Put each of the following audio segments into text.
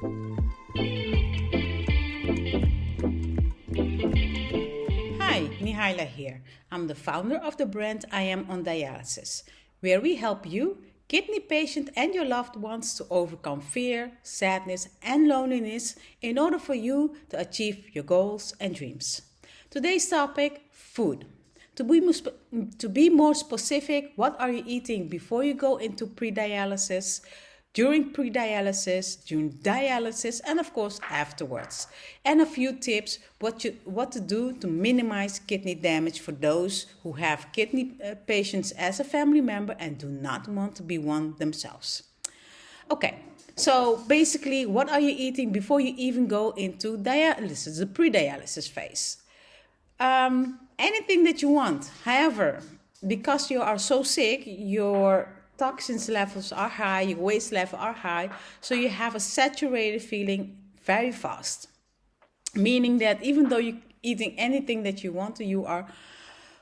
Hi, Nihaila here. I'm the founder of the brand I Am on Dialysis, where we help you, kidney patient, and your loved ones to overcome fear, sadness, and loneliness in order for you to achieve your goals and dreams. Today's topic: food. To be more specific, what are you eating before you go into pre-dialysis, during dialysis, and of course afterwards. And a few tips what to do to minimize kidney damage for those who have kidney patients as a family member and do not want to be one themselves. Okay, so basically, what are you eating before you even go into dialysis, the pre-dialysis phase? Anything that you want. However, because you are so sick, your toxins levels are high, your waste level are high, so you have a saturated feeling very fast. Meaning that even though you're eating anything that you want to, you are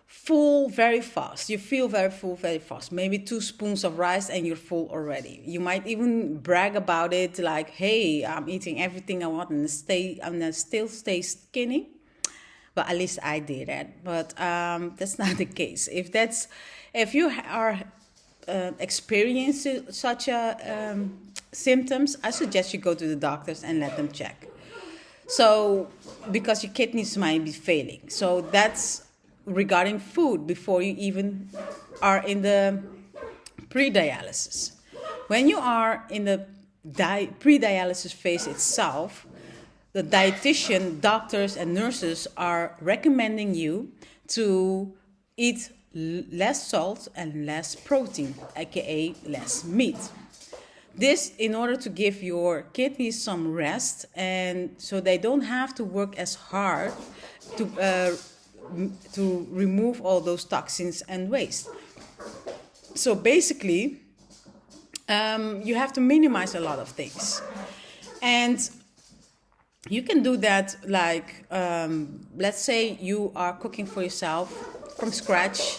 full very fast. You feel very full very fast. Maybe 2 spoons of rice and you're full already. You might even brag about it like, hey, I'm eating everything I want and still stay skinny. But at least I did that. But that's not the case. If you are experiencing such a symptoms, I suggest you go to the doctors and let them check. So because your kidneys might be failing. So that's regarding food before you even are in the pre-dialysis. When you are in the pre-dialysis phase itself, the dietitian, doctors, and nurses are recommending you to eat less salt and less protein, aka less meat. This in order to give your kidneys some rest, and so they don't have to work as hard to remove all those toxins and waste. So basically, you have to minimize a lot of things, and you can do that like, let's say you are cooking for yourself from scratch,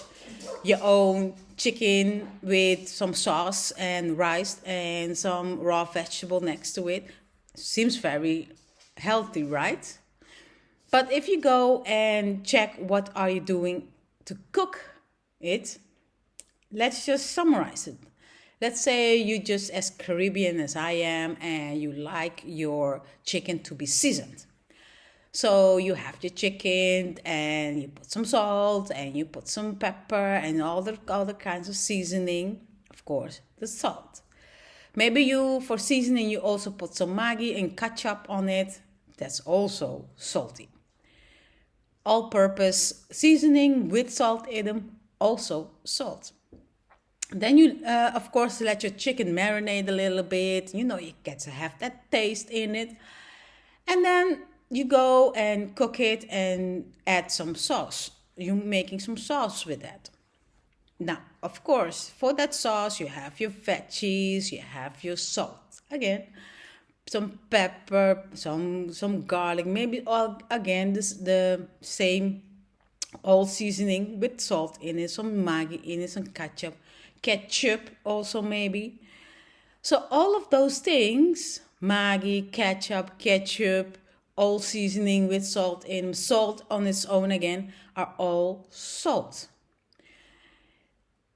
your own chicken with some sauce and rice and some raw vegetable next to it. Seems very healthy, right? But if you go and check what are you doing to cook it, let's just summarize it. Let's say you just as Caribbean as I am and you like your chicken to be seasoned. So you have your chicken and you put some salt and you put some pepper and all the other kinds of seasoning. Of course, the salt. Maybe for seasoning you also put some Maggi and ketchup on it. That's also salty. All-purpose seasoning with salt in them, also salt. Then you, of course, let your chicken marinate a little bit. You get to have that taste in it. And then you go and cook it and add some sauce. You're making some sauce with that. Now, of course, for that sauce, you have your veggies, you have your salt. Again, some pepper, some garlic. Maybe the same all seasoning with salt in it, some Maggi in it, some ketchup also maybe. So all of those things, Maggi, ketchup, all seasoning with salt in, salt on its own again, are all salt.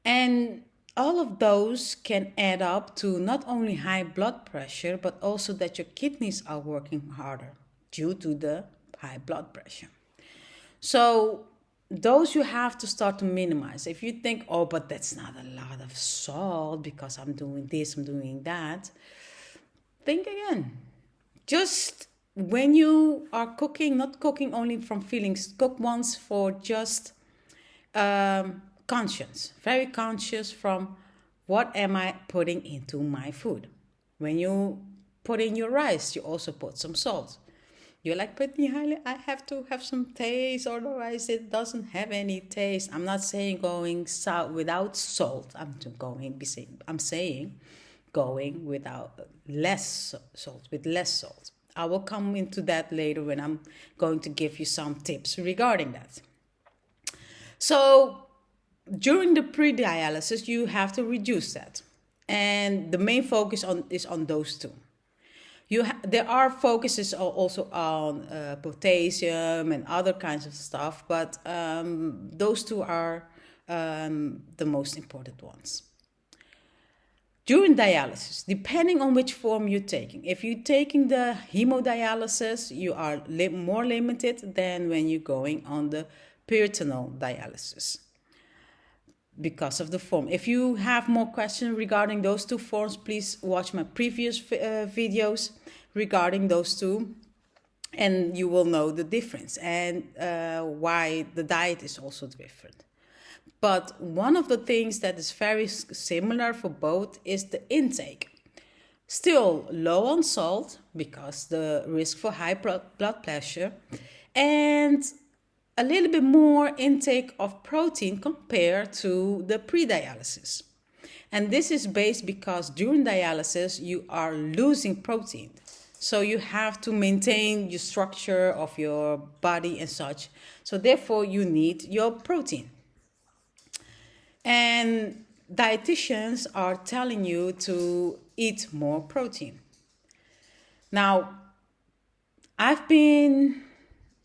And all of those can add up to not only high blood pressure, but also that your kidneys are working harder due to the high blood pressure. So those you have to start to minimize. If you think, oh, but that's not a lot of salt because I'm doing this, I'm doing that, think again. Just when you are cooking, not cooking only from feelings, cook once for just conscience, very conscious from what am I putting into my food. When you put in your rice, you also put some salt. You're like, but Nihaila, I have to have some taste, otherwise it doesn't have any taste. I'm not saying going without salt. I'm saying going without less salt, with less salt. I will come into that later when I'm going to give you some tips regarding that. So during the pre-dialysis, you have to reduce that. And the main focus is on those two. There are focuses also on potassium and other kinds of stuff, but those two are the most important ones. During dialysis, depending on which form you're taking, if you're taking the hemodialysis, you are more limited than when you're going on the peritoneal dialysis because of the form. If you have more questions regarding those two forms, please watch my previous videos regarding those two, and you will know the difference and why the diet is also different. But one of the things that is very similar for both is the intake. Still low on salt because the risk for high blood pressure, and a little bit more intake of protein compared to the pre-dialysis. And this is based because during dialysis you are losing protein. So you have to maintain your structure of your body and such. So therefore you need your protein. And dietitians are telling you to eat more protein. Now, I've been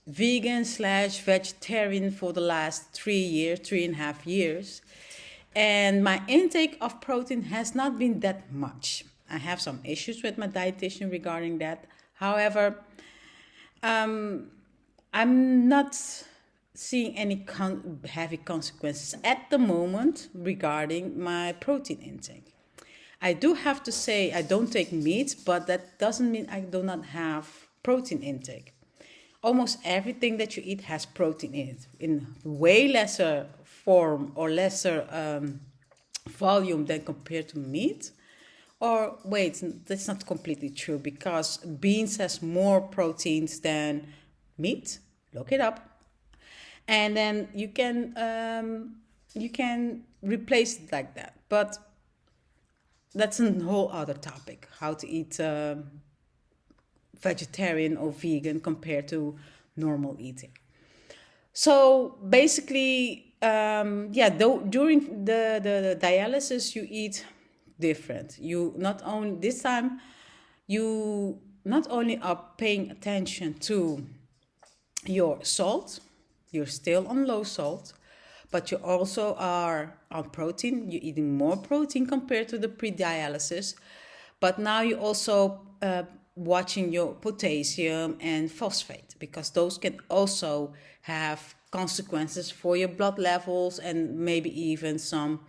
vegan/vegetarian for the last 3.5 years, and my intake of protein has not been that much. I have some issues with my dietitian regarding that. However, I'm not seeing any heavy consequences at the moment regarding my protein intake. I do have to say I don't take meat, but that doesn't mean I do not have protein intake. Almost everything that you eat has protein in it, in way lesser form or lesser volume than compared to meat. Or wait, that's not completely true, because beans has more proteins than meat. Look it up. And then you can replace it like that. But that's a whole other topic, how to eat vegetarian or vegan compared to normal eating. So basically, during the dialysis you eat different. You not only are paying attention to your salt. You're still on low salt, but you also are on protein. You're eating more protein compared to the pre-dialysis. But now you're also watching your potassium and phosphate, because those can also have consequences for your blood levels and maybe even some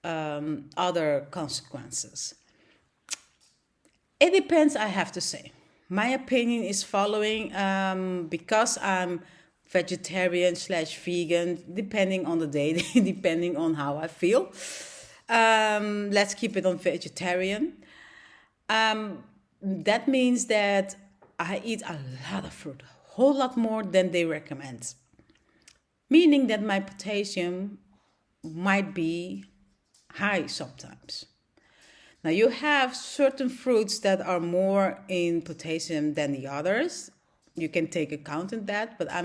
other consequences. It depends, I have to say. My opinion is following, because I'm vegetarian/vegan, depending on the day, depending on how I feel. Let's keep it on vegetarian. That means that I eat a lot of fruit, a whole lot more than they recommend. Meaning that my potassium might be high sometimes. Now you have certain fruits that are more in potassium than the others. You can take account of that, but I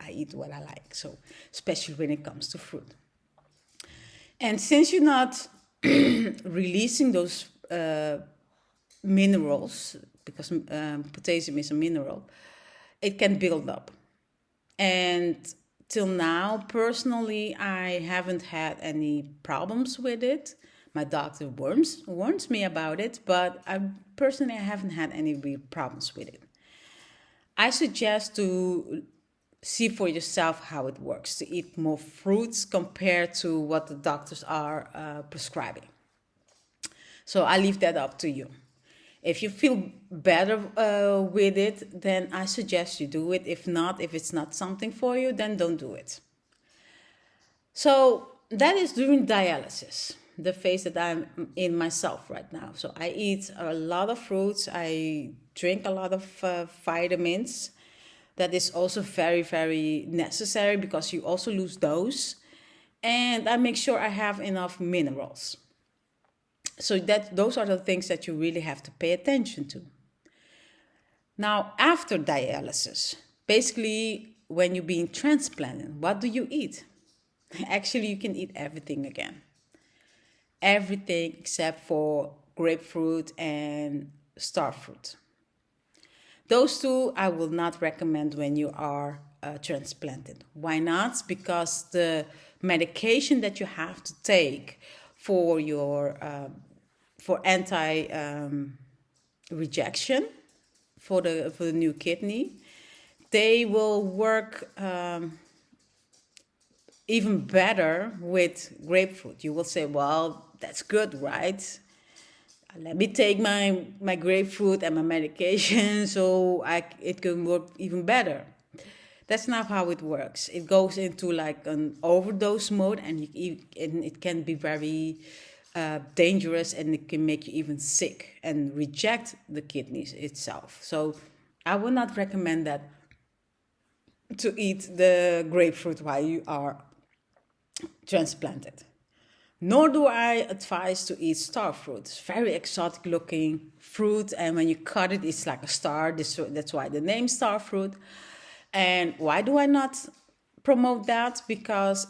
eat what I like, so especially when it comes to fruit. And since you're not releasing those minerals, because potassium is a mineral, it can build up. And till now, personally, I haven't had any problems with it. My doctor warns me about it, but I haven't had any real problems with it. I suggest to see for yourself how it works, to eat more fruits compared to what the doctors are prescribing. So I leave that up to you. If you feel better with it, then I suggest you do it. If not, if it's not something for you, then don't do it. So that is during dialysis, the phase that I'm in myself right now. So I eat a lot of fruits. I drink a lot of vitamins. That is also very, very necessary, because you also lose those. And I make sure I have enough minerals. So those are the things that you really have to pay attention to. Now, after dialysis, basically when you're being transplanted, what do you eat? Actually, you can eat everything again. Everything except for grapefruit and star fruit. Those two I will not recommend when you are transplanted. Why not? Because the medication that you have to take for your for anti rejection for the new kidney, they will work even better with grapefruit. You will say, well, that's good, right? Let me take my grapefruit and my medication so it can work even better. That's not how it works. It goes into like an overdose mode, and it can be very dangerous, and it can make you even sick and reject the kidneys itself. So I would not recommend that to eat the grapefruit while you are transplanted. Nor do I advise to eat star fruit. It's very exotic looking fruit, and when you cut it, it's like a star. That's why the name star fruit. And why do I not promote that? Because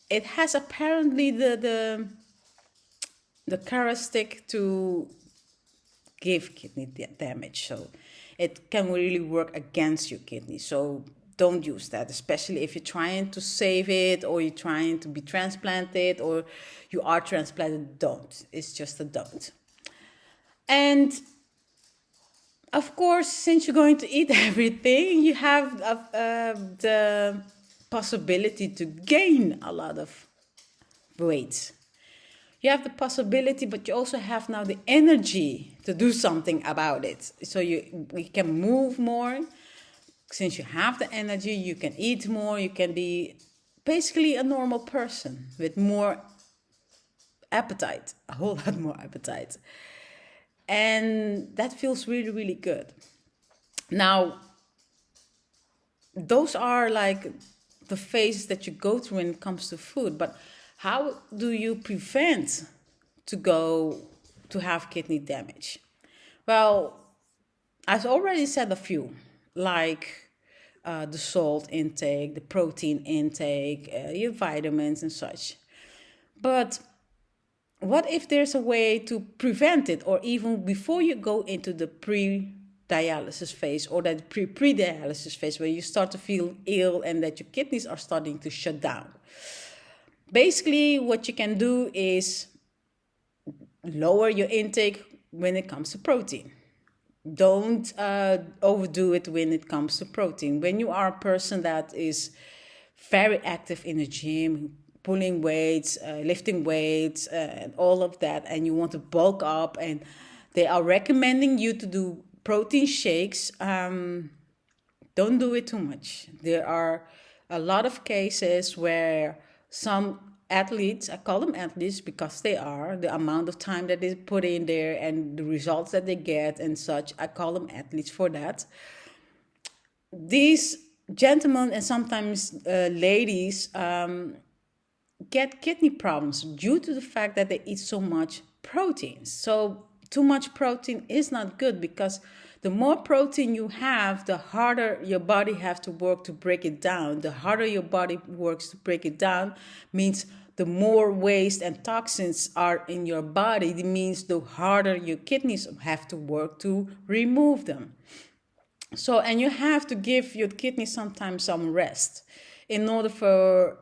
it has apparently the characteristic to give kidney damage. So it can really work against your kidney. So don't use that, especially if you're trying to save it, or you're trying to be transplanted, or you are transplanted. Don't. It's just a don't. And of course, since you're going to eat everything, you have the possibility to gain a lot of weight. You have the possibility, but you also have now the energy to do something about it. So we can move more. Since you have the energy, you can eat more. You can be basically a normal person with more appetite, a whole lot more appetite. And that feels really, really good. Now, those are like the phases that you go through when it comes to food. But how do you prevent to have kidney damage? Well, I've already said a few, like the salt intake, the protein intake, your vitamins and such. But what if there's a way to prevent it, or even before you go into the pre-dialysis phase, or that pre-dialysis phase where you start to feel ill and that your kidneys are starting to shut down? Basically, what you can do is lower your intake when it comes to protein. Don't overdo it when it comes to protein. When you are a person that is very active in the gym, pulling weights, lifting weights, and all of that, and you want to bulk up, and they are recommending you to do protein shakes, don't do it too much. There are a lot of cases where some athletes, I call them athletes because they are, the amount of time that they put in there and the results that they get and such, I call them athletes for that. These gentlemen and sometimes ladies get kidney problems due to the fact that they eat so much protein. So too much protein is not good, because the more protein you have, the harder your body has to work to break it down. The harder your body works to break it down means the more waste and toxins are in your body. It means the harder your kidneys have to work to remove them. So, and you have to give your kidney sometimes some rest in order for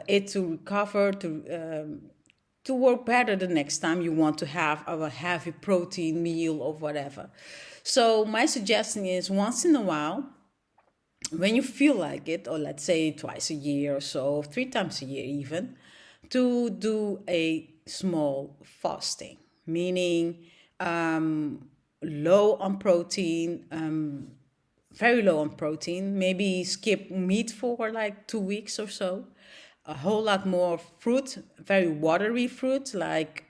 it to recover, to work better the next time you want to have a heavy protein meal or whatever. So my suggestion is, once in a while, when you feel like it, or let's say twice a year or so, 3 times a year even, to do a small fasting, meaning low on protein, very low on protein, maybe skip meat for like 2 weeks or so. A whole lot more fruit, very watery fruit, like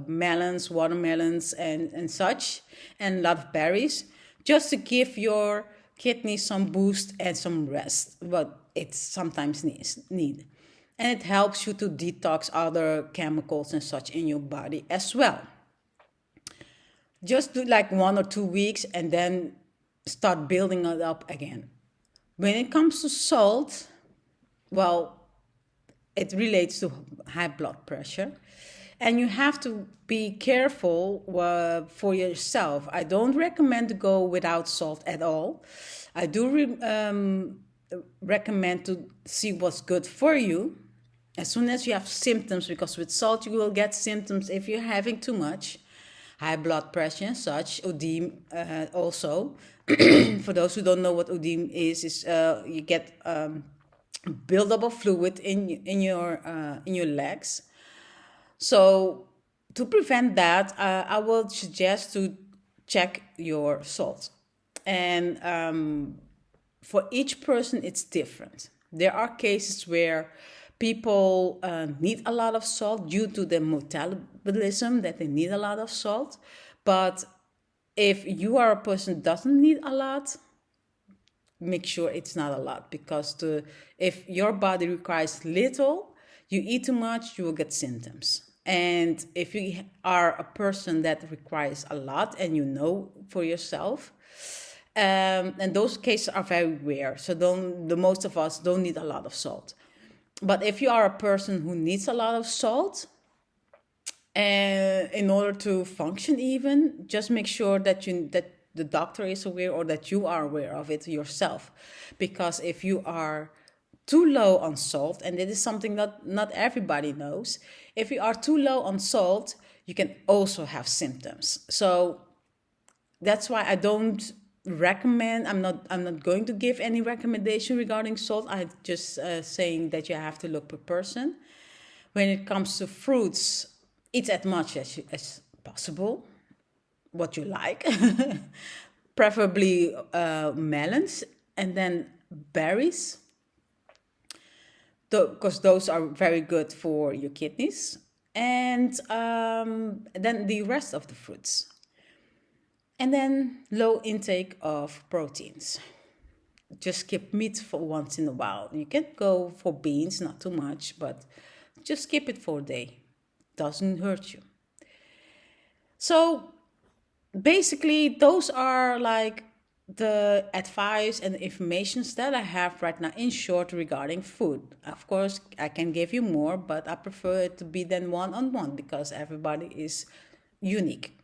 melons, watermelons, and such, and a lot of berries, just to give your kidney some boost and some rest, what it sometimes need. And it helps you to detox other chemicals and such in your body as well. Just do like 1 or 2 weeks and then start building it up again. When it comes to salt, well, it relates to high blood pressure. And you have to be careful for yourself. I don't recommend to go without salt at all. I do recommend to see what's good for you as soon as you have symptoms, because with salt you will get symptoms if you're having too much. High blood pressure and such, edema also. For those who don't know what edema is you get buildup of fluid in your legs. So to prevent that, I would suggest to check your salt. And for each person, it's different. There are cases where people need a lot of salt due to their metabolism, that they need a lot of salt. But if you are a person who doesn't need a lot, make sure it's not a lot, because if your body requires little, you eat too much, you will get symptoms. And if you are a person that requires a lot, and you know for yourself, and those cases are very rare, so the most of us don't need a lot of salt. But if you are a person who needs a lot of salt, in order to function, even just make sure that the doctor is aware, or that you are aware of it yourself. Because if you are too low on salt, and it is something that not everybody knows, if you are too low on salt, you can also have symptoms. So that's why I don't recommend, I'm not going to give any recommendation regarding salt. I'm just saying that you have to look per person. When it comes to fruits, eat as much as possible, what you like. Preferably melons, and then berries, because those are very good for your kidneys. And then the rest of the fruits. And then low intake of proteins. Just skip meat for once in a while. You can go for beans, not too much, but just skip it for a day. Doesn't hurt you. So basically, those are like the advice and the informations that I have right now in short regarding food. Of course, I can give you more, but I prefer it to be then one-on-one, because everybody is unique.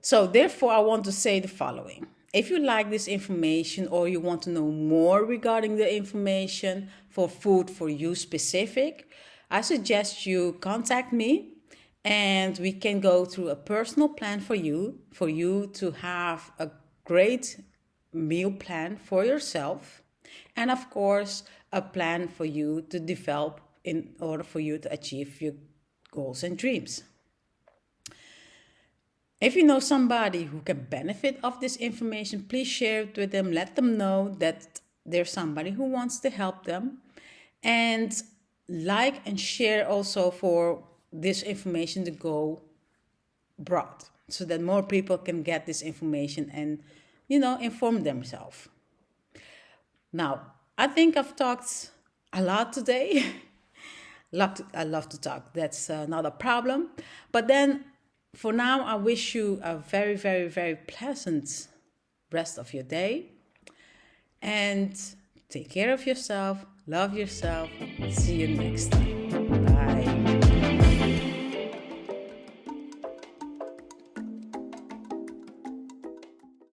So therefore, I want to say the following. If you like this information, or you want to know more regarding the information for food for you specific, I suggest you contact me, and we can go through a personal plan for you to have a great meal plan for yourself. And of course, a plan for you to develop in order for you to achieve your goals and dreams. If you know somebody who can benefit of this information, please share it with them. Let them know that there's somebody who wants to help them. And like and share also for this information to go broad, so that more people can get this information and, inform themselves. Now, I think I've talked a lot today. I love to talk. That's not a problem. But then, for now, I wish you a very, very, very pleasant rest of your day. And take care of yourself. Love yourself. See you next time.